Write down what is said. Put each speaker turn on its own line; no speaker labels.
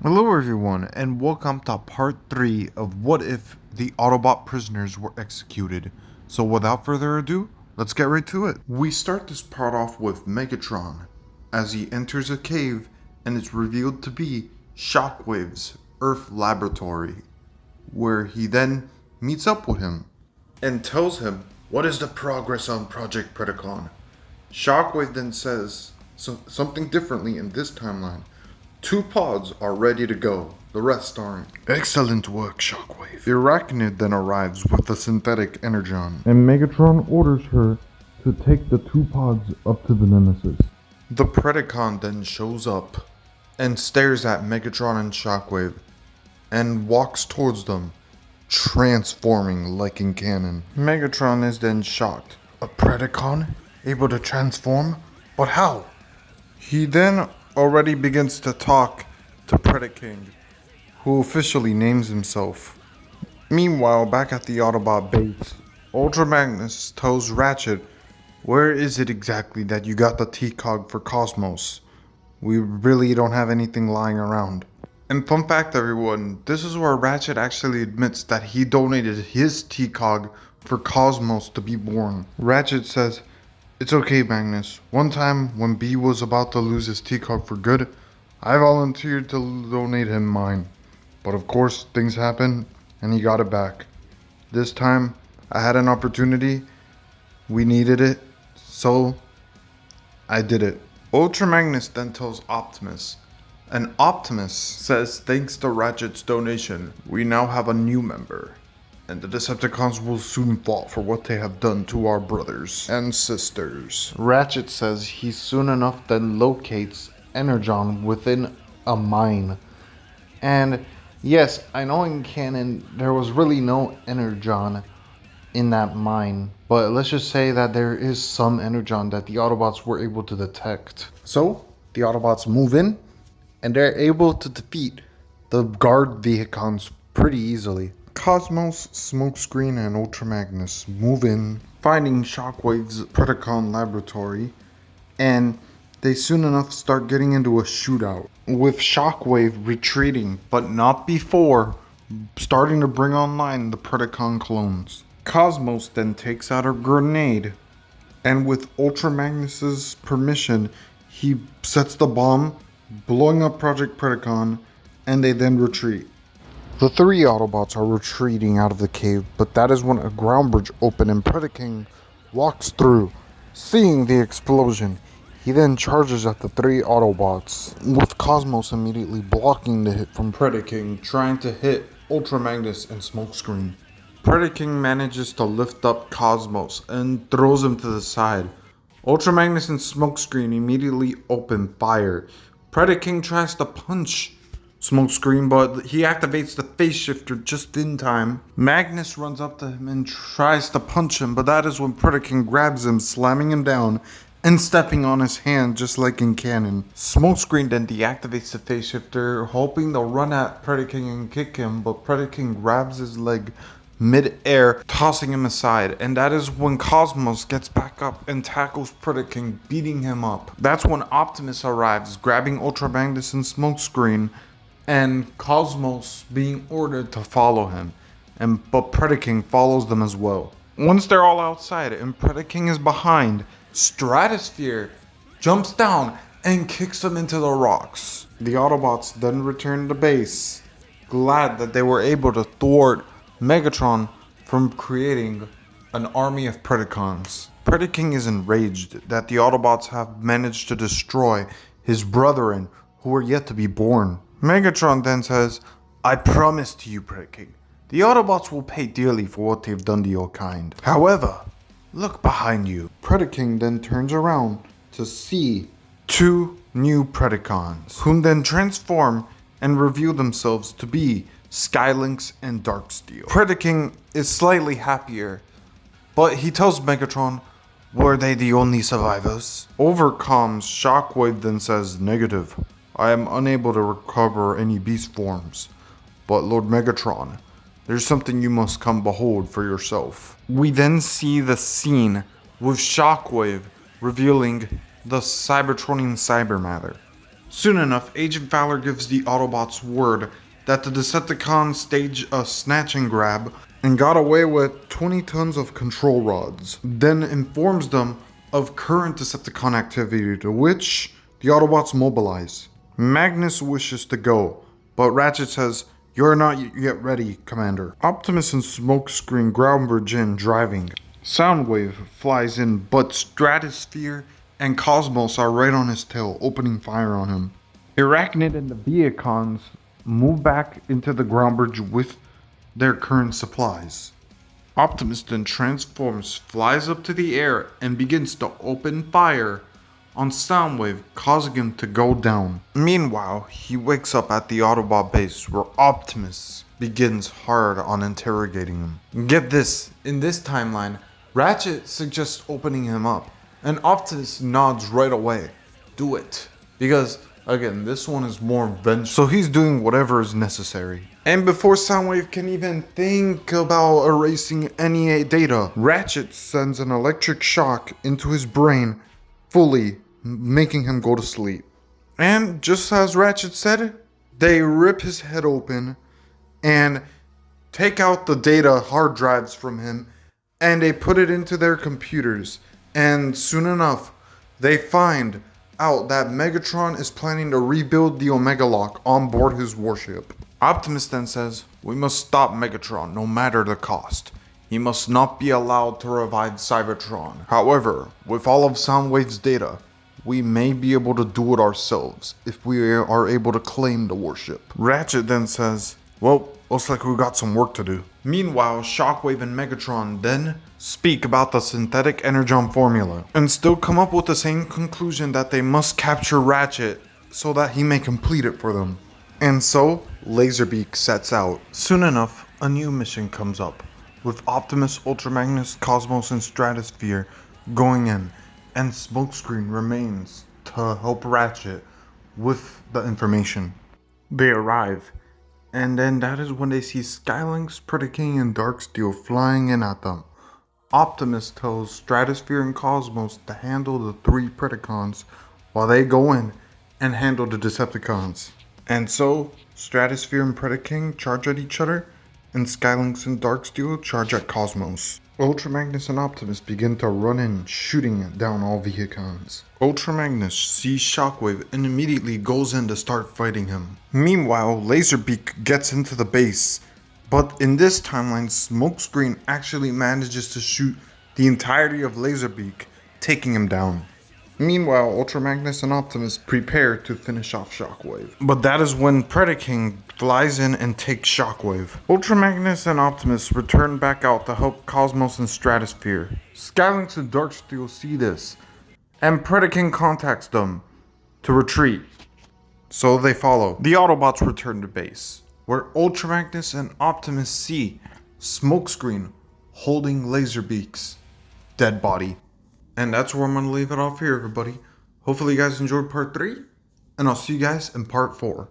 Hello everyone, and welcome to part 3 of What If the Autobot Prisoners Were Executed. So without further ado, let's get right to it. We start this part off with Megatron, as he enters a cave and it's revealed to be Shockwave's Earth laboratory, where he then meets up with him and tells him what is the progress on Project Predacon. Shockwave then says something differently in this timeline. 2 pods are ready to go, the rest aren't. Excellent work, Shockwave. The Arachnid then arrives with the synthetic Energon,
and Megatron orders her to take the 2 pods up to the Nemesis.
The Predacon then shows up and stares at Megatron and Shockwave and walks towards them, transforming like in canon. Megatron is then shocked. A Predacon? Able to transform? But how? He then already begins to talk to Predacon, who officially names himself. Meanwhile, back at the Autobot base, Ultra Magnus tells Ratchet, where is it exactly that you got the T-Cog for Cosmos? We really don't have anything lying around. And fun fact everyone, this is where Ratchet actually admits that he donated his T-Cog for Cosmos to be born. Ratchet says, "It's okay, Magnus. One time, when B was about to lose his T-Cog for good, I volunteered to donate him mine. But of course, things happened, and he got it back. This time, I had an opportunity. We needed it, so I did it." Ultra Magnus then tells Optimus, and Optimus says thanks to Ratchet's donation, we now have a new member. And the Decepticons will soon fall for what they have done to our brothers and sisters. Ratchet says he soon enough then locates Energon within a mine. And yes, I know in canon there was really no Energon in that mine, but let's just say that there is some Energon that the Autobots were able to detect. So, the Autobots move in, and they're able to defeat the guard Vehicons pretty easily. Cosmos, Smokescreen, and Ultra Magnus move in, finding Shockwave's Predacon laboratory, and they soon enough start getting into a shootout, with Shockwave retreating, but not before starting to bring online the Predacon clones. Cosmos then takes out a grenade, and with Ultra Magnus's permission, he sets the bomb, blowing up Project Predacon, and they then retreat. The 3 Autobots are retreating out of the cave, but that is when a ground bridge opens and Predacon walks through. Seeing the explosion, he then charges at the 3 Autobots, with Cosmos immediately blocking the hit from Predacon, trying to hit Ultra Magnus and Smokescreen. Predacon manages to lift up Cosmos and throws him to the side. Ultra Magnus and Smokescreen immediately open fire. Predacon tries to punch Smokescreen, but he activates the phase shifter just in time. Magnus runs up to him and tries to punch him, but that is when Predacon grabs him, slamming him down and stepping on his hand just like in canon. Smokescreen then deactivates the phase shifter, hoping to run at Predacon and kick him, but Predacon grabs his leg mid-air, tossing him aside, and that is when Cosmos gets back up and tackles Predacon, beating him up. That's when Optimus arrives, grabbing Ultra Magnus and Smokescreen, and Cosmos being ordered to follow him, but Predacon follows them as well. Once they're all outside and Predacon is behind, Stratosphere jumps down and kicks them into the rocks. The Autobots then return to base, glad that they were able to thwart Megatron from creating an army of Predacons. Predacon is enraged that the Autobots have managed to destroy his brethren who are yet to be born. Megatron then says, "I promise to you, Predacon, the Autobots will pay dearly for what they've done to your kind. However, look behind you." Predacon then turns around to see 2 new Predacons, whom then transform and reveal themselves to be Skylynx and Darksteel. Predacon is slightly happier, but he tells Megatron, "Were they the only survivors?" Over comms, Shockwave then says, "Negative. I am unable to recover any beast forms. But Lord Megatron, there's something you must come behold for yourself." We then see the scene with Shockwave revealing the Cybertronian Cybermatter. Soon enough, Agent Fowler gives the Autobots word that the Decepticons staged a snatch and grab and got away with 20 tons of control rods, then informs them of current Decepticon activity, to which the Autobots mobilize. Magnus wishes to go, but Ratchet says, "You're not yet ready, Commander." Optimus and Smokescreen groundbridge in driving. Soundwave flies in, but Stratosphere and Cosmos are right on his tail, opening fire on him. Arachnid and the Viacons move back into the ground bridge with their current supplies. Optimus then transforms, flies up to the air, and begins to open fire on Soundwave, causing him to go down. Meanwhile, he wakes up at the Autobot base, where Optimus begins hard on interrogating him. Get this, in this timeline, Ratchet suggests opening him up, and Optimus nods right away. Do it. Because, again, this one is more vengeful, so he's doing whatever is necessary. And before Soundwave can even think about erasing any data, Ratchet sends an electric shock into his brain, fully making him go to sleep. And just as Ratchet said, they rip his head open and take out the data hard drives from him, and they put it into their computers. And soon enough, they find out that Megatron is planning to rebuild the Omega Lock on board his warship. Optimus then says, "We must stop Megatron no matter the cost. He must not be allowed to revive Cybertron. However, with all of Soundwave's data, we may be able to do it ourselves if we are able to claim the warship." Ratchet then says, "Well, looks like we got some work to do." Meanwhile, Shockwave and Megatron then speak about the synthetic energon formula and still come up with the same conclusion that they must capture Ratchet so that he may complete it for them. And so, Laserbeak sets out. Soon enough, a new mission comes up, with Optimus, Ultra Magnus, Cosmos, and Stratosphere going in, and Smokescreen remains to help Ratchet with the information. They arrive, and then that is when they see Skylynx, Predacon, and Darksteel flying in at them. Optimus tells Stratosphere and Cosmos to handle the 3 Predacons while they go in and handle the Decepticons. And so, Stratosphere and Predacon charge at each other, and Skylynx and Darksteel charge at Cosmos. Ultra Magnus and Optimus begin to run in, shooting down all Vehicons. Ultra Magnus sees Shockwave and immediately goes in to start fighting him. Meanwhile, Laserbeak gets into the base, but in this timeline, Smokescreen actually manages to shoot the entirety of Laserbeak, taking him down. Meanwhile, Ultra Magnus and Optimus prepare to finish off Shockwave. But that is when Predacon flies in and takes Shockwave. Ultra Magnus and Optimus return back out to help Cosmos and Stratosphere. Skylynx and Darksteel see this, and Predacon contacts them to retreat. So they follow. The Autobots return to base, where Ultra Magnus and Optimus see Smokescreen holding Laserbeak's dead body. And that's where I'm going to leave it off here, everybody. Hopefully you guys enjoyed part 3, and I'll see you guys in part 4.